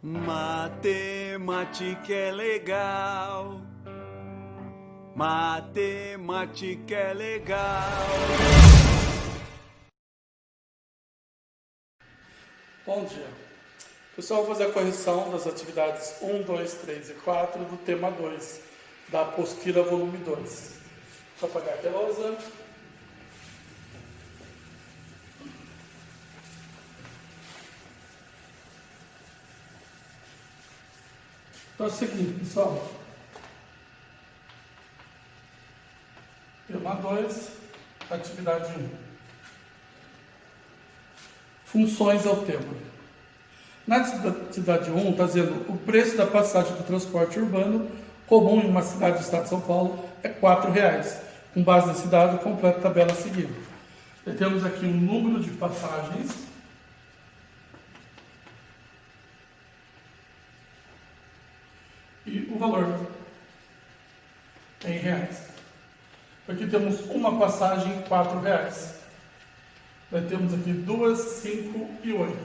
Matemática é legal. Matemática é legal. Bom dia. Pessoal, vou fazer a correção das atividades 1, 2, 3 e 4 do tema 2, da apostila volume 2. Vou apagar aqui a lousa. Então é o seguinte, pessoal. Tema 2, atividade 1. Funções ao tema. Na atividade 1, está dizendo o preço da passagem do transporte urbano comum em uma cidade do estado de São Paulo é R$ 4,00. Com base nesse dado, completa a tabela a seguir. Temos aqui um número de passagens. E o valor em reais. Aqui temos uma passagem R$ 4,00. Nós temos aqui 2, 5 e 8.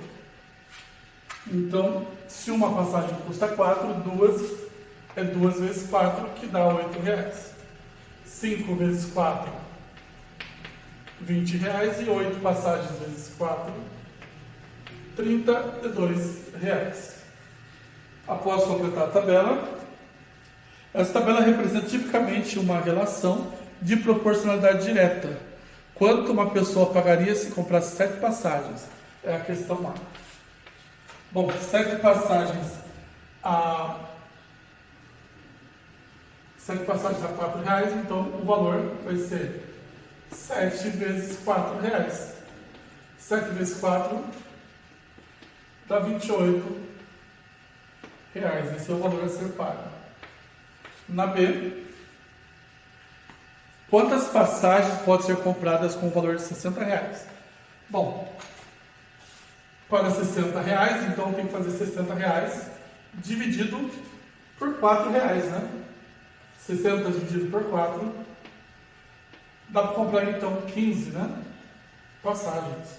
Então, se uma passagem custa 4, duas é 2 vezes 4, que dá R$ 8,00. 5 vezes 4, R$ 20,00. E 8 passagens vezes 4, R$ 32,00. Após completar a tabela, essa tabela representa tipicamente uma relação de proporcionalidade direta. Quanto uma pessoa pagaria se comprasse 7 passagens? É a questão A. Bom, 7 passagens a R$ 4,00, então o valor vai ser 7 vezes R$ 4,00. 7 vezes 4 dá R$ 28,00. Esse é o valor a ser pago. Na B, quantas passagens podem ser compradas com o valor de R$ 60,00? Bom, para R$ 60,00, então tem que fazer R$ 60,00 dividido por R$ 4,00, né? 60 dividido por 4, dá para comprar então 15, né? Passagens.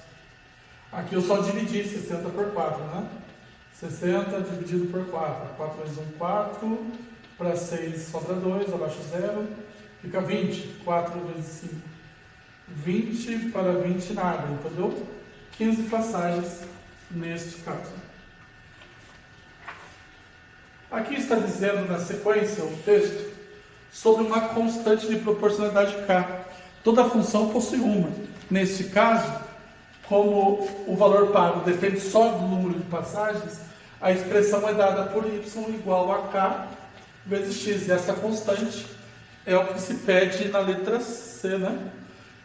Aqui eu só dividi 60 por 4, né? 60 dividido por 4. 4 vezes 1, 4. Para 6 sobra 2, abaixo 0. Fica 20. 4 vezes 5. 20 para 20 nada. Então deu 15 passagens neste caso. Aqui está dizendo na sequência o texto sobre uma constante de proporcionalidade K. Toda função possui uma. Neste caso, como o valor pago depende só do número de passagens, a expressão é dada por y igual a k vezes x. E essa constante é o que se pede na letra C, né?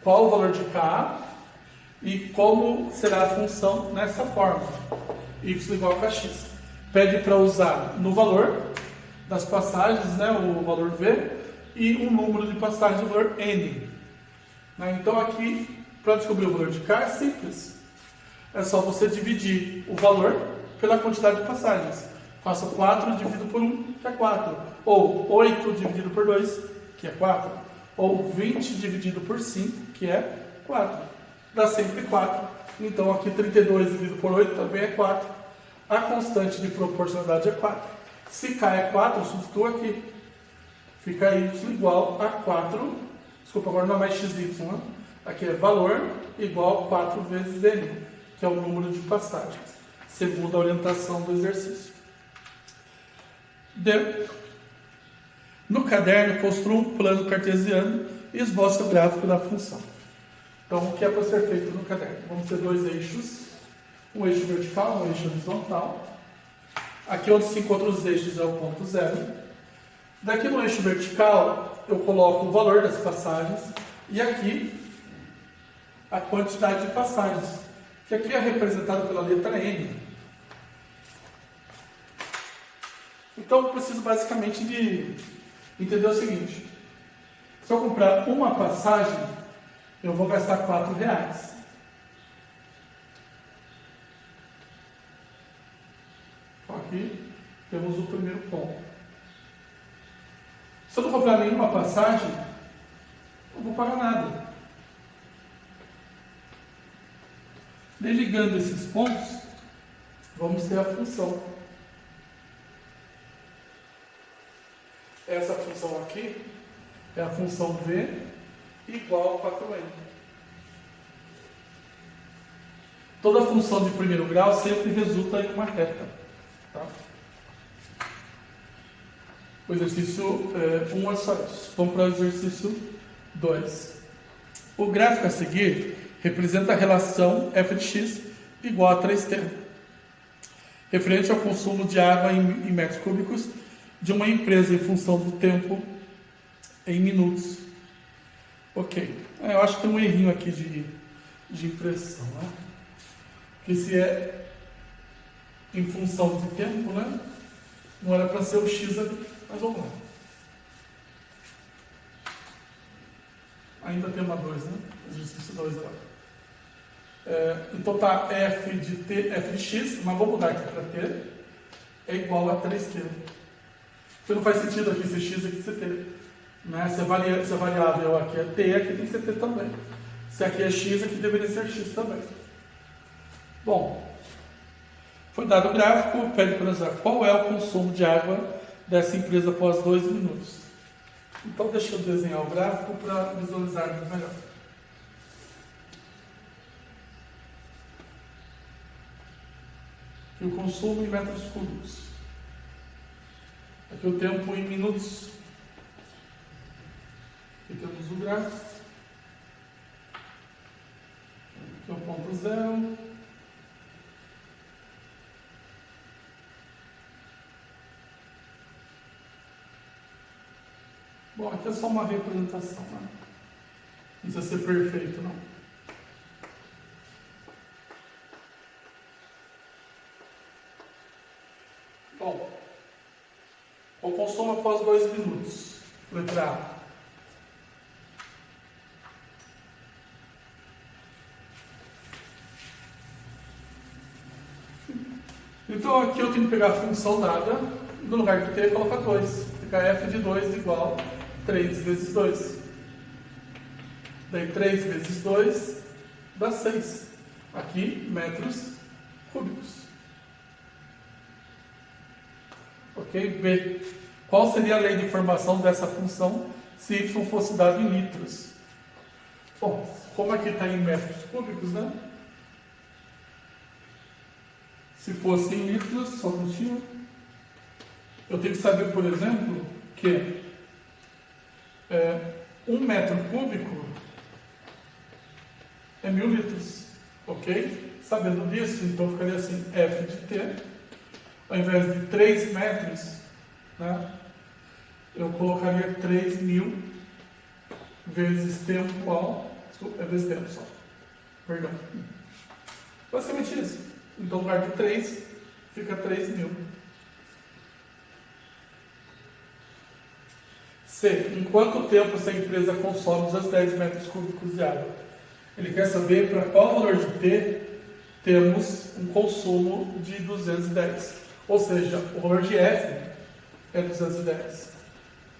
Qual o valor de k e como será a função nessa forma. Y igual a kx. Pede para usar no valor das passagens, né, o valor V, e um número de passagens, o valor N. Então aqui, para descobrir o valor de K, é simples. É só você dividir o valor pela quantidade de passagens. Faça 4 dividido por 1, que é 4. Ou 8 dividido por 2, que é 4. Ou 20 dividido por 5, que é 4. Dá sempre 4. Então aqui 32 dividido por 8 também é 4. A constante de proporcionalidade é 4. Se K é 4, eu substituo aqui. Fica y igual a 4. Desculpa, agora não é mais xy, né? Aqui é valor igual a 4 vezes n, que é o número de passagens, segundo a orientação do exercício. D. No caderno, construa um plano cartesiano e esboce o gráfico da função. Então, o que é para ser feito no caderno? Vamos ter 2 eixos, um eixo vertical, um eixo horizontal. Aqui onde se encontram os eixos é o ponto 0. Daqui no eixo vertical, eu coloco o valor das passagens e aqui a quantidade de passagens, que aqui é representada pela letra N. Então, eu preciso basicamente de entender o seguinte. Se eu comprar uma passagem, eu vou gastar R$ 4,00. Aqui temos o primeiro ponto. Se eu não comprar nenhuma passagem, eu não vou pagar nada. Desligando esses pontos, vamos ter a função. função aqui é a função V igual a 4N. Toda função de primeiro grau sempre resulta em uma reta. Tá? O exercício 1 é só isso. Vamos para o exercício 2. O gráfico a seguir representa a relação f de x igual a 3t, referente ao consumo de água em metros cúbicos de uma empresa em função do tempo em minutos. Ok. Eu acho que tem um errinho aqui de impressão, né? Que se é em função de tempo, né? Não era para ser o x ali, mas vamos lá. Ainda tem uma 2, né? Exercício 2 agora. Então tá f de x, mas vou mudar aqui para t, é igual a 3t. Porque não faz sentido aqui ser x e aqui ser t. Né? Se a variável aqui é t, aqui tem que ser t também. Se aqui é x, aqui deveria ser x também. Bom, foi dado o gráfico, pede para usar qual é o consumo de água dessa empresa após 2 minutos. Então deixa eu desenhar o gráfico para visualizarmos melhor. Aqui o consumo em metros cúbicos. Aqui o tempo em minutos. Aqui temos o gráfico. Aqui é o ponto zero. Bom, aqui é só uma representação, né? Não precisa ser perfeito, não. Bom, o consumo após 2 minutos. Letra A. Então aqui eu tenho que pegar a função dada, no lugar de t, colocar 2. Fica f de 2 igual 3 vezes 2. Daí 3 vezes 2 dá 6. Aqui, metros cúbicos. Ok? B. Qual seria a lei de formação dessa função se y fosse dado em litros? Bom, como aqui está em metros cúbicos, né? Se fosse em litros, só um minutinho. Eu tenho que saber, por exemplo, que 1 metro cúbico é 1000 litros. Ok? Sabendo disso, então ficaria assim, F de T, ao invés de 3 metros, né, eu colocaria 3.000 vezes tempo igual, vezes tempo só, perdão. Basicamente isso. Então, no lugar de 3, fica 3.000. C. Em quanto tempo essa empresa consome os 10 metros cúbicos de água? Ele quer saber para qual valor de T temos um consumo de 210. Ou seja, o valor de F é 210.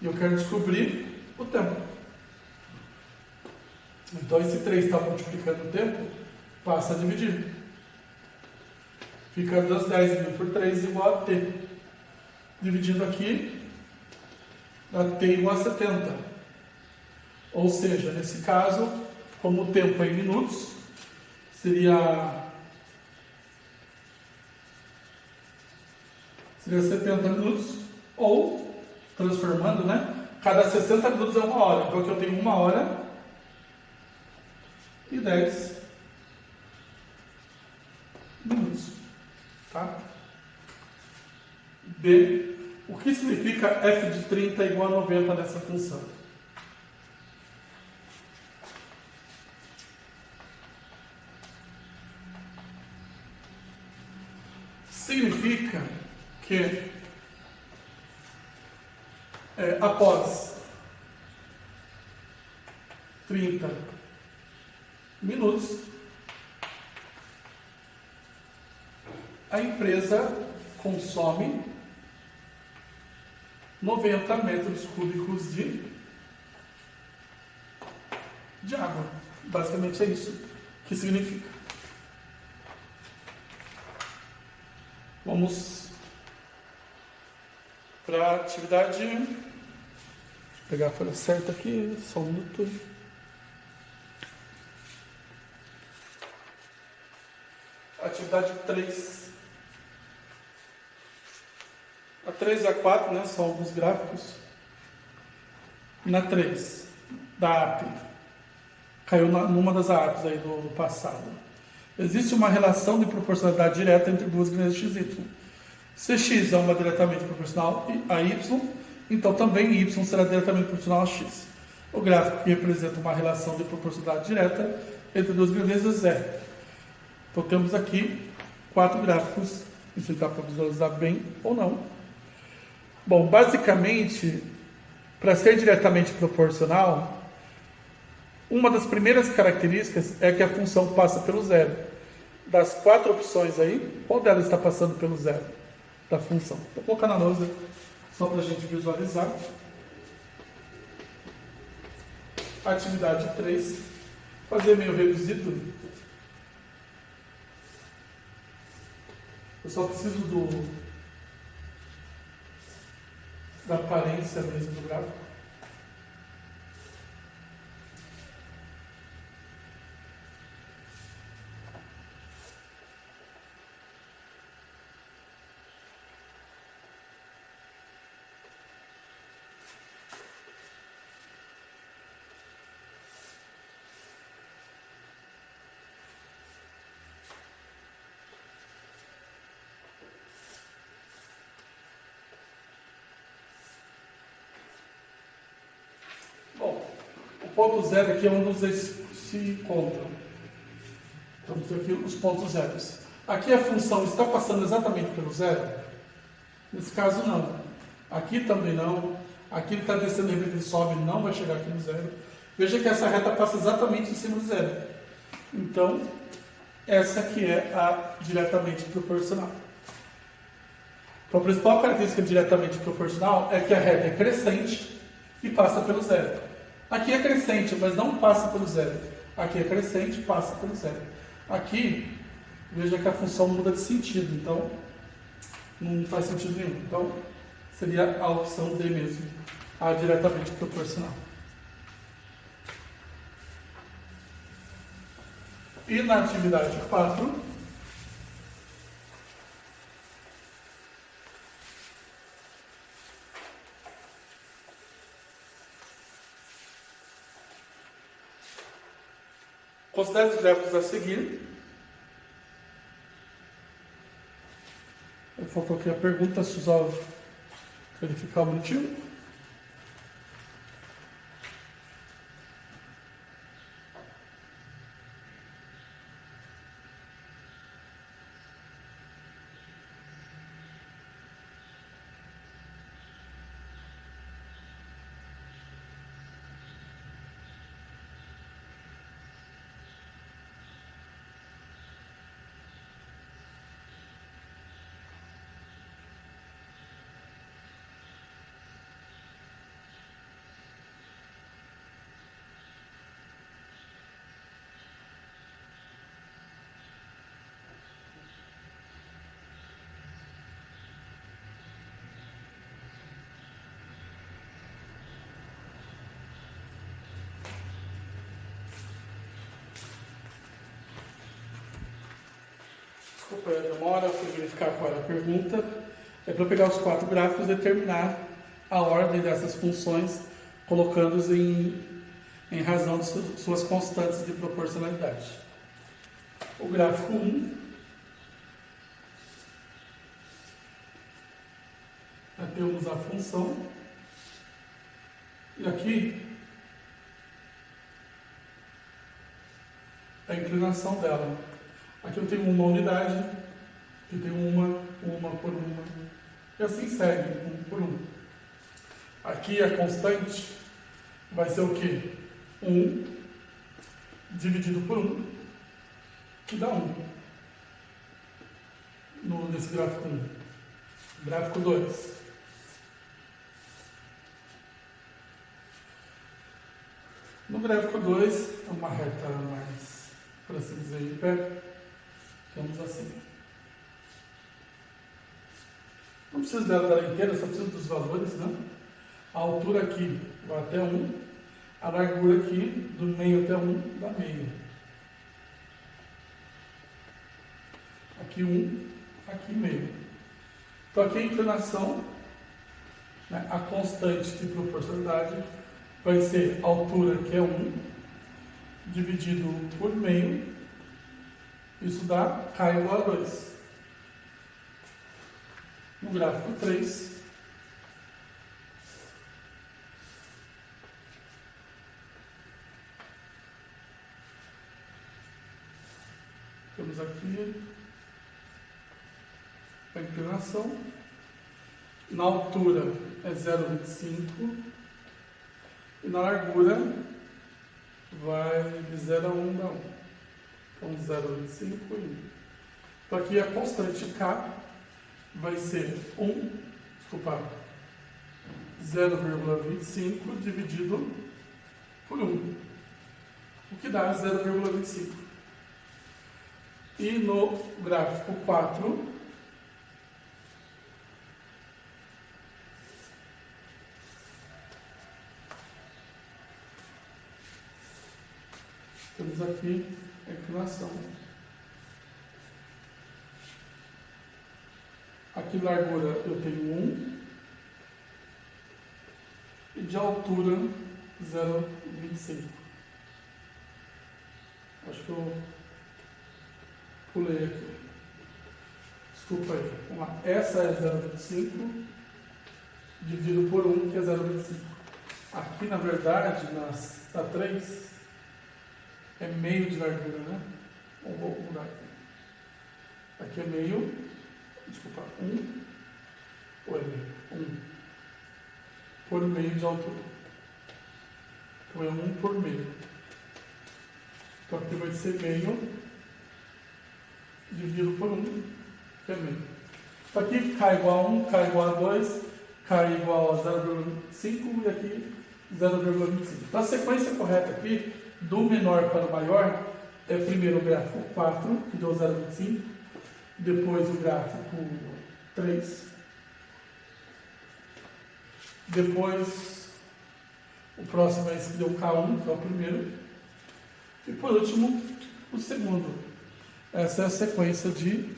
E eu quero descobrir o tempo. Então, esse 3 está multiplicando o tempo, passa a dividir. Fica 210.000 por 3 igual a T. Dividindo aqui, dá T igual a 70. Ou seja, nesse caso, como o tempo é em minutos, seria 70 minutos, ou, transformando, né? Cada 60 minutos é 1 hora. Então aqui eu tenho 1 hora e 10 minutos. Tá? B. O que significa f de 30 igual a 90 nessa função? Significa que após 30 minutos, a empresa consome 90 metros cúbicos de água. Basicamente é isso que significa. Vamos para a atividade pegar a folha certa aqui, só um minuto. Atividade 3. A 3 e a 4, né, são alguns gráficos. Na 3, da AP, caiu numa das APs aí do passado. Existe uma relação de proporcionalidade direta entre duas grandezas x e y. Se x é uma diretamente proporcional a y, então também y será diretamente proporcional a x. O gráfico que representa uma relação de proporcionalidade direta entre duas grandezas é. Então temos aqui 4 gráficos, isso dá para visualizar bem ou não. Bom, basicamente, para ser diretamente proporcional, uma das primeiras características é que a função passa pelo zero. Das 4 opções aí, qual delas está passando pelo zero da função? Vou colocar na lousa só para a gente visualizar. Atividade 3. Fazer meio reduzido. Eu só preciso da aparência mesmo do gráfico. Bom, o ponto zero aqui é onde os dois se encontram. Temos aqui os pontos zeros. Aqui a função está passando exatamente pelo zero? Nesse caso, não. Aqui também não. Aqui ele está descendo, de repente ele sobe, não vai chegar aqui no zero. Veja que essa reta passa exatamente em cima do zero. Então, essa aqui é a diretamente proporcional. Então, a principal característica diretamente proporcional é que a reta é crescente e passa pelo zero. Aqui é crescente, mas não passa pelo zero. Aqui é crescente e passa pelo zero. Aqui, veja que a função muda de sentido, então não faz sentido nenhum. Então, seria a opção D mesmo, a diretamente proporcional. E na atividade 4, considere os gráficos a seguir. Faltou aqui a pergunta, só verificar o motivo. Desculpa a demora, fui verificar qual era a pergunta. É para eu pegar os 4 gráficos e determinar a ordem dessas funções, colocando-os em razão de suas constantes de proporcionalidade. O gráfico 1 temos a função, e aqui a inclinação dela. Aqui eu tenho uma unidade, aqui eu tenho uma por uma, e assim segue, um por um. Aqui a constante vai ser o quê? 1 dividido por 1, que dá 1. Nesse gráfico 1. Gráfico 2. No gráfico 2, é uma reta mais, por assim dizer, em pé. Temos assim. Não preciso dela inteira, só preciso dos valores, né? A altura aqui vai até 1. A largura aqui, do meio até 1, dá meio. Aqui 1, aqui meio. Então aqui a inclinação, né, a constante de proporcionalidade vai ser a altura, que é 1, dividido por meio. Isso dá K igual a 2. No gráfico 3, temos aqui a inclinação. Na altura é 0,25 e na largura vai de 0 a 1 dá 1. Então 0,25 e 1. Então aqui a constante K vai ser 0,25 dividido por 1, o que dá 0,25. E no gráfico 4, temos aqui a inclinação. Aqui largura eu tenho 1 e de altura 0,25. Acho que eu pulei aqui. Desculpa aí. Vamos lá. Essa é 0,25 dividido por 1, que é 0,25. Aqui, na verdade, na 3, é meio de largura, né? Vou mudar aqui. Aqui é meio. Desculpa, 1 ou é meio? 1 por meio de altura. Então é 1 por meio. Então aqui vai ser meio dividido por 1, que é meio. Então aqui K igual a 1, K igual a 2, K igual a 0,5 e aqui 0,25. Então a sequência correta aqui, do menor para o maior, é primeiro o gráfico 4, que deu 0,25. Depois o gráfico 3, depois o próximo é esse que deu K1, que é o primeiro, e por último o segundo. Essa é a sequência de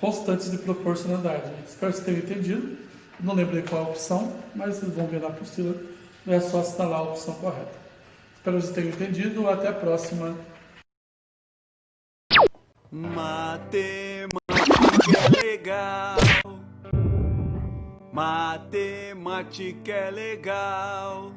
constantes de proporcionalidade. Espero que vocês tenham entendido. Não lembrei qual a opção, mas vocês vão ver na apostila, é só assinalar a opção correta. Espero que vocês tenham entendido. Até a próxima. Matemática é legal. Matemática é legal.